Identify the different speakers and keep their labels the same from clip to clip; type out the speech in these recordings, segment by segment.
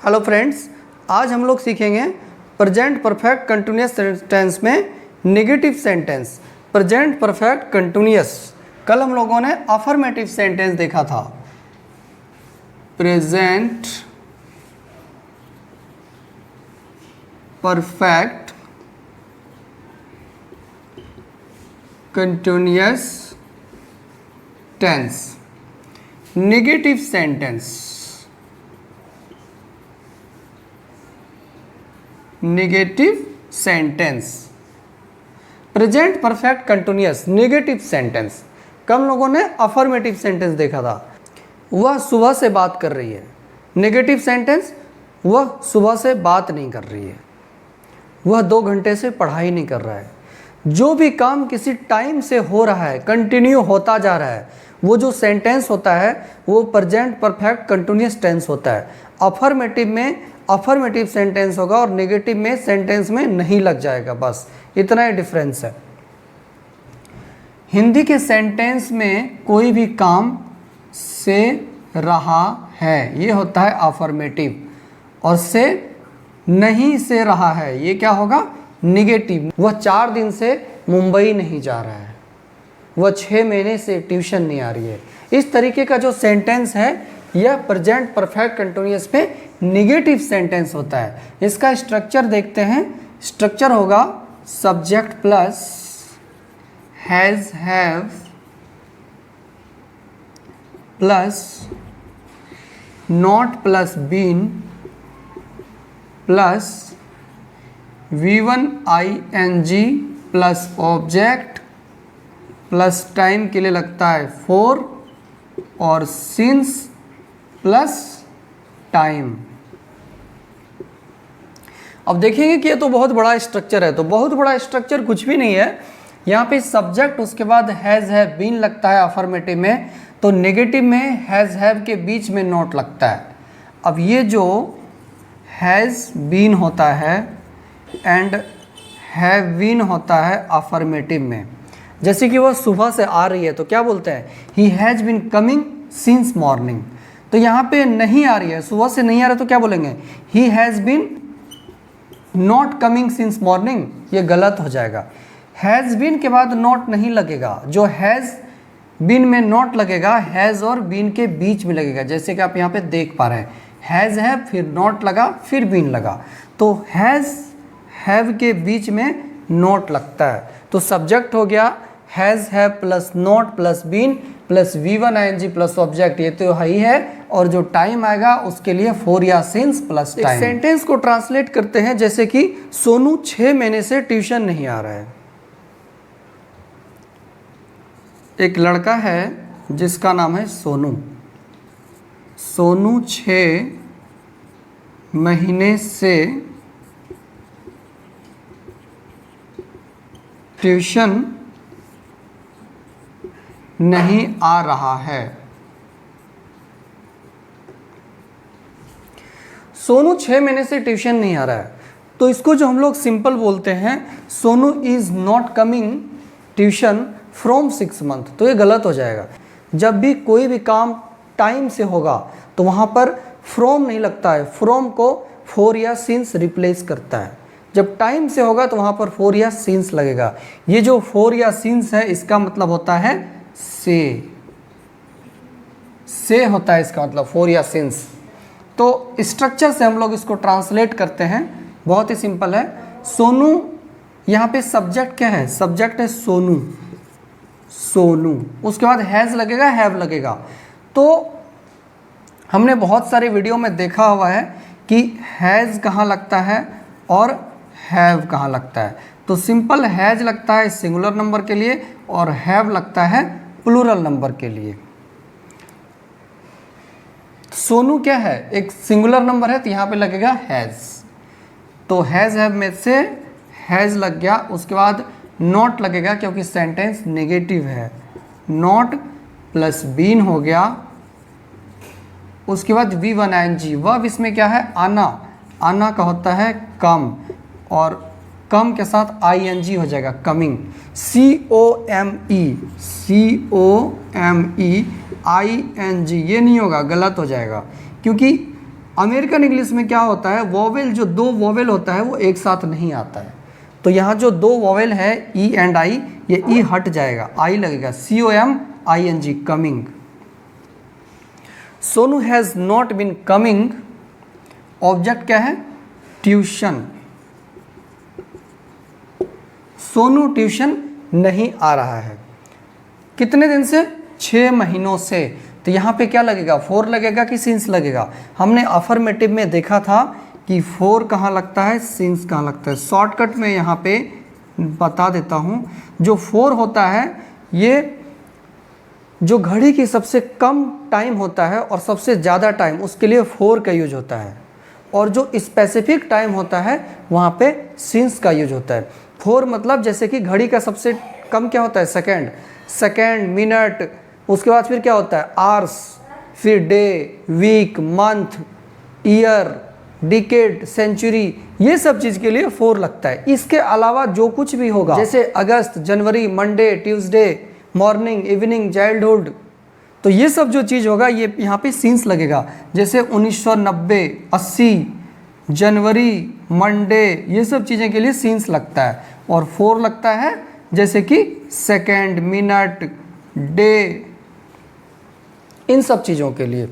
Speaker 1: Hello friends, आज हम लोग सीखेंगे प्रेजेंट परफेक्ट कंटिन्यूअस टेंस में negative sentence. Present perfect continuous, कल हम लोगों ने अफर्मेटिव सेंटेंस देखा था। Present perfect continuous tense. Negative sentence, negative sentence, present perfect continuous negative sentence. कम लोगों ने अफर्मेटिव सेंटेंस देखा था। वह सुबह से बात कर रही है। नेगेटिव सेंटेंस, वह सुबह से बात नहीं कर रही है। वह 2 घंटे से पढ़ाई नहीं कर रहा है। जो भी काम किसी टाइम से हो रहा है, कंटिन्यू होता जा रहा है, वो जो सेंटेंस होता है वो प्रेजेंट परफेक्ट कंटिन्यूअस टेंस होता है। अफर्मेटिव में अफर्मेटिव सेंटेंस होगा और नेगेटिव में सेंटेंस में नहीं लग जाएगा, बस इतना ही डिफरेंस है। हिंदी के सेंटेंस में कोई भी काम से रहा है, ये होता है अफर्मेटिव, और से नहीं से रहा है, ये क्या होगा? नेगेटिव। वह 4 दिन से मुंबई नहीं जा रहा है। वह 6 महीने से ट्यूशन नहीं आ रही है। इस तरीके का जो सेंटेंस है यह प्रेजेंट परफेक्ट कंटिन्यूअस में नेगेटिव सेंटेंस होता है। इसका स्ट्रक्चर देखते हैं। स्ट्रक्चर होगा subject plus has have plus not plus been plus V1 ing plus object plus time के लिए लगता है for और since प्लस टाइम। अब देखेंगे कि ये तो बहुत बड़ा स्ट्रक्चर है। तो बहुत बड़ा स्ट्रक्चर कुछ भी नहीं है। यहाँ पे सब्जेक्ट, उसके बाद हैज़ हैव बीन लगता है अफर्मेटिव में, तो नेगेटिव में हैज़ हैव के बीच में नॉट लगता है। अब ये जो हैज़ बीन होता है एंड हैव बीन होता है अफर्मेटिव में। जैसे कि वह सुबह से आ रही है तो क्या बोलते हैं? He has been coming since morning. तो यहाँ पे नहीं आ रही है, सुबह से नहीं आ रहा है, तो क्या बोलेंगे? He has been not coming since morning. ये गलत हो जाएगा। हैज़ बीन के बाद नॉट नहीं लगेगा। जो हैज़ बीन में नॉट लगेगा हैज़ और बीन के बीच में लगेगा, जैसे कि आप यहाँ पे देख पा रहे हैं। हैज़ हैव, फिर नॉट लगा, फिर बीन लगा, तो हैज़ हैव के बीच में नॉट लगता है। तो सब्जेक्ट हो गया has have plus not plus been plus V1 ing plus object, ये तो ही है। और जो टाइम आएगा उसके लिए for या since प्लस टाइम। सेंटेंस को ट्रांसलेट करते हैं, जैसे कि सोनू 6 महीने से ट्यूशन नहीं आ रहा है। एक लड़का है जिसका नाम है सोनू। सोनू 6 महीने से ट्यूशन नहीं आ रहा है। सोनू 6 महीने से ट्यूशन नहीं आ रहा है, तो इसको जो हम लोग सिंपल बोलते हैं, Sonu is not coming tuition from 6 month, तो ये गलत हो जाएगा। जब भी कोई भी काम टाइम से होगा तो वहाँ पर फ्रॉम नहीं लगता है। फ्रॉम को for या since रिप्लेस करता है। जब टाइम से होगा तो वहाँ पर for या since लगेगा। ये जो for या since है इसका मतलब होता है से होता है इसका मतलब for या since। तो स्ट्रक्चर से हम लोग इसको ट्रांसलेट करते हैं, बहुत ही सिंपल है। सोनू, यहाँ पे सब्जेक्ट क्या है? सब्जेक्ट है सोनू। सोनू, उसके बाद हैज़ लगेगा, हैव लगेगा। तो हमने बहुत सारे वीडियो में देखा हुआ है कि हैज़ कहाँ लगता है और हैव कहाँ लगता है। तो सिंपल हैज़ लगता है सिंगुलर नंबर के लिए और हैव लगता है प्लूरल नंबर के लिए। सोनू क्या है? एक सिंगुलर नंबर है, तो यहाँ पे लगेगा हैज़। तो हैज़ हैव में से हैज़ लग गया, उसके बाद नॉट लगेगा क्योंकि सेंटेंस नेगेटिव है। नॉट प्लस बीन हो गया, उसके बाद V1 ing। वर्ब इसमें क्या है? आना। आना का होता है कम, और कम के साथ ing हो जाएगा, कमिंग। COME ing, ये नहीं होगा, गलत हो जाएगा, क्योंकि अमेरिकन इंग्लिश में क्या होता है, वोवेल जो दो वोवेल होता है वो एक साथ नहीं आता है। तो यहाँ जो दो वोवेल है ई एंड आई, ये ई हट जाएगा, आई लगेगा, COMING, coming. Sonu has not been coming, object क्या है, ट्यूशन। सोनू ट्यूशन नहीं आ रहा है, कितने दिन से, 6 महीनों से। तो यहाँ पे क्या लगेगा, 4 लगेगा कि सिंस लगेगा। हमने अफर्मेटिव में देखा था कि 4 कहाँ लगता है, सिंस कहाँ लगता है। शॉर्टकट में यहाँ पे बता देता हूँ, जो 4 होता है ये जो घड़ी की सबसे कम टाइम होता है और सबसे ज़्यादा टाइम, उसके लिए 4 का यूज होता है। और जो स्पेसिफिक टाइम होता है वहाँ पे सिंस का यूज होता है। 4 मतलब जैसे कि घड़ी का सबसे कम क्या होता है, सेकेंड, मिनट, उसके बाद फिर क्या होता है, आवर्स, फिर day, week, month, year, decade, century, ये सब चीज़ के लिए 4 लगता है। इसके अलावा जो कुछ भी होगा, जैसे अगस्त, जनवरी, Monday, Tuesday, morning, evening, childhood, तो ये सब जो चीज़ होगा ये यहाँ पे सिंस लगेगा। जैसे 1990, 80, जनवरी, मंडे, ये सब चीज़ें के लिए सिंस लगता है। और 4 लगता है जैसे कि सेकेंड, मिनट, डे, इन सब चीज़ों के लिए।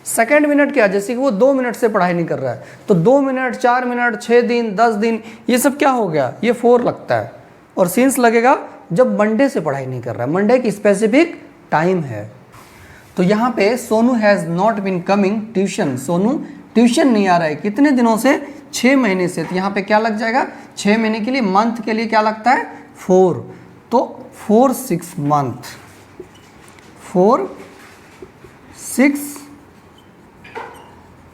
Speaker 1: सेकेंड मिनट क्या, जैसे कि वो 2 मिनट से पढ़ाई नहीं कर रहा है, तो 2 मिनट, 4 मिनट, 6 दिन, 10 दिन, ये सब क्या हो गया, ये 4 लगता है। और सिंस लगेगा जब मंडे से पढ़ाई नहीं कर रहा है, मंडे की स्पेसिफिक टाइम है। तो यहाँ पे Sonu has not been coming tuition, Sonu tuition नहीं आ रहा है, कितने दिनों से, 6 महीने से। तो यहाँ पे क्या लग जाएगा, 6 महीने के लिए, मंथ के लिए क्या लगता है, 4, तो 4 6 मंथ, 4 6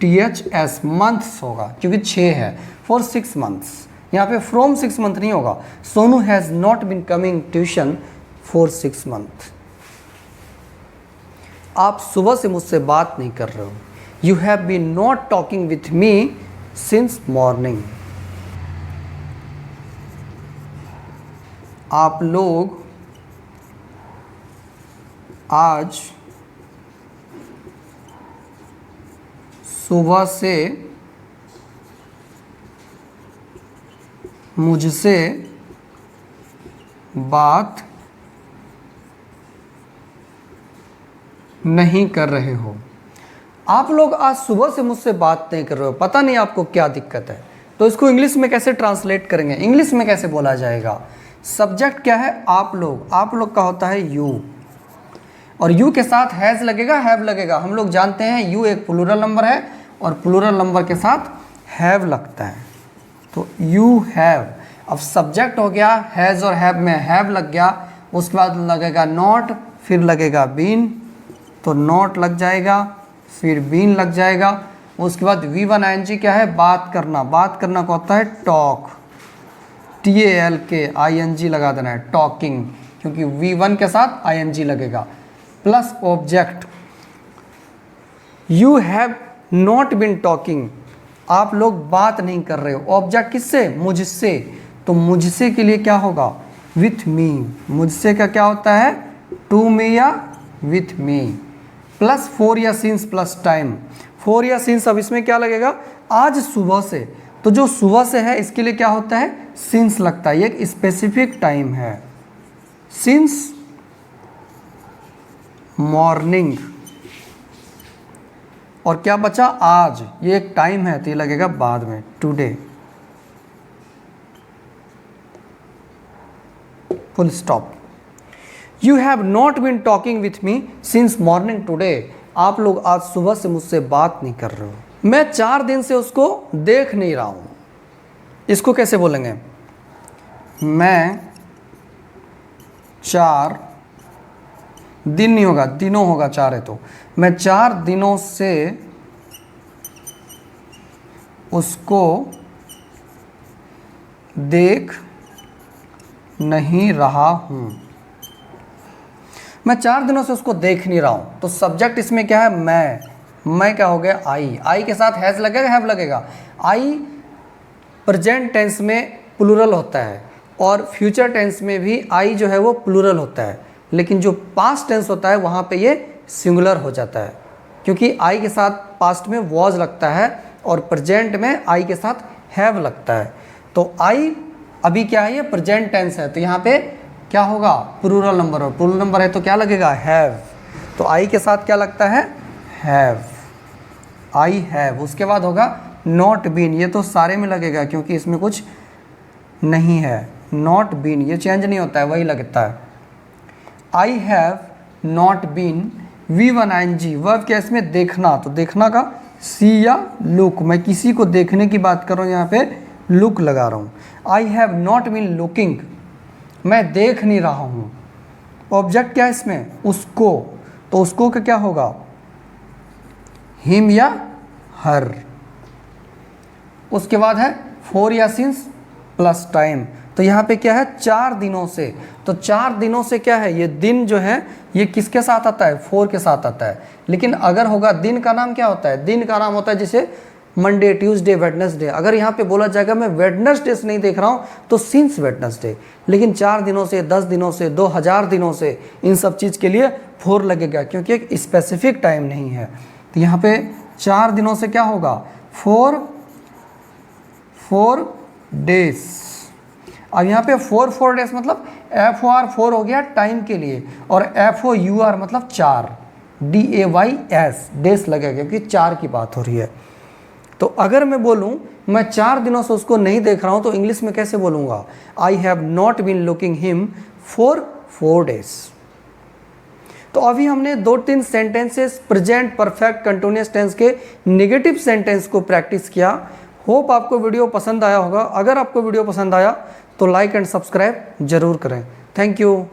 Speaker 1: THS मंथ्स होगा, क्योंकि 6 है, 4 6 मंथ्स। यहाँ पे फ्रॉम 6 मंथ नहीं होगा। Sonu has not been coming tuition for 6 month. आप सुबह से मुझसे बात नहीं कर रहे हो, you have been not talking with me since morning. आप लोग आज सुबह से मुझसे बात नहीं कर रहे हो। आप लोग आज सुबह से मुझसे बात नहीं कर रहे हो, पता नहीं आपको क्या दिक्कत है। तो इसको इंग्लिश में कैसे ट्रांसलेट करेंगे, इंग्लिश में कैसे बोला जाएगा। सब्जेक्ट क्या है, आप लोग का होता है यू, और यू के साथ हैज़ लगेगा, हैव लगेगा। हम लोग जानते हैं यू एक प्लूरल नंबर है और प्लूरल नंबर के साथ हैव लगता है, तो यू हैव। अब सब्जेक्ट हो गया, हैज़ और हैव में हैव लग गया, उसके बाद लगेगा नॉट, फिर लगेगा बीन, तो नॉट लग जाएगा, फिर बीन लग जाएगा। उसके बाद V1 ING क्या है, बात करना, बात करना को होता है टॉक, TALK ING लगा देना है, टॉकिंग, क्योंकि V1 के साथ ING लगेगा, plus object. You have not been talking, आप लोग बात नहीं कर रहे हो। ऑब्जेक्ट किससे, मुझसे, तो मुझसे के लिए क्या होगा, विथ मी। मुझसे का क्या होता है, टू मी या विथ मी, प्लस 4 या सिंस प्लस टाइम। 4 या सिंस, अब इसमें क्या लगेगा, आज सुबह से, तो जो सुबह से है इसके लिए क्या होता है, सिंस लगता है, ये एक स्पेसिफिक टाइम है। सिंस मॉर्निंग, और क्या बचा, आज, ये एक टाइम है तो ये लगेगा बाद में, today, full stop. You have not been talking with me since morning today, आप लोग आज सुबह से मुझसे बात नहीं कर रहे हो। मैं 4 दिन से उसको देख नहीं रहा हूं, इसको कैसे बोलेंगे, मैं 4 दिन नहीं होगा, दिनों होगा, 4 है तो मैं 4 दिनों से उसको देख नहीं रहा हूं। मैं 4 दिनों से उसको देख नहीं रहा हूं, तो सब्जेक्ट इसमें क्या है, मैं क्या हो गया, आई के साथ हैज़ लगेगा, हैव लगेगा। आई प्रेजेंट टेंस में प्लूरल होता है और फ्यूचर टेंस में भी आई जो है वो प्लूरल होता है, लेकिन जो पास्ट टेंस होता है वहाँ पे ये सिंगुलर हो जाता है। क्योंकि आई के साथ पास्ट में वॉज लगता है और प्रेजेंट में आई के साथ हैव लगता है। तो आई अभी क्या है, ये प्रेजेंट टेंस है, तो यहाँ पे क्या होगा, प्लूरल नंबर, और प्लूरल नंबर है तो क्या लगेगा, हैव। तो आई के साथ क्या लगता है, हैव, आई हैव। उसके बाद होगा नॉट बीन, ये तो सारे में लगेगा क्योंकि इसमें कुछ नहीं है। नॉट बीन ये चेंज नहीं होता है, वही लगता है। I have not been V1 verb क्या इसमें, देखना, तो देखना का सी या लुक, मैं किसी को देखने की बात कर रहा हूँ, यहाँ पे लुक लगा रहा हूँ। I have not been looking, मैं देख नहीं रहा हूँ। ऑब्जेक्ट क्या है इसमें, उसको, तो उसको का क्या होगा, हिम या हर। उसके बाद है फॉर या सिंस प्लस टाइम, तो यहाँ पे क्या है, 4 दिनों से। तो 4 दिनों से क्या है, ये दिन जो है ये किसके साथ आता है, फॉर के साथ आता है। लेकिन अगर होगा दिन का नाम क्या होता है, दिन का नाम होता है जैसे मंडे, ट्यूसडे, वेडनेसडे। अगर यहाँ पे बोला जाएगा मैं वेडनेसडे से नहीं देख रहा हूँ तो सिंस वेडनेसडे। लेकिन 4 दिनों से, 10 दिनों से, 2000 दिनों से, इन सब चीज़ के लिए फॉर लगेगा क्योंकि एक स्पेसिफिक टाइम नहीं है। तो यहाँ पे 4 दिनों से क्या होगा, फोर डेज। अब यहाँ पे 4 डेज मतलब FOR 4 हो गया टाइम के लिए, और FOUR मतलब 4, DAYS डेज लगेगा क्योंकि 4 की बात हो रही है। तो अगर मैं बोलूँ मैं 4 दिनों से उसको नहीं देख रहा हूँ तो इंग्लिश में कैसे बोलूँगा, I have not been looking him for 4 days. तो अभी हमने 2-3 sentences present perfect continuous tense के नेगेटिव सेंटेंस को प्रैक्टिस किया। होप आपको वीडियो पसंद आया होगा। अगर आपको वीडियो पसंद आया तो लाइक एंड सब्सक्राइब जरूर करें। Thank you.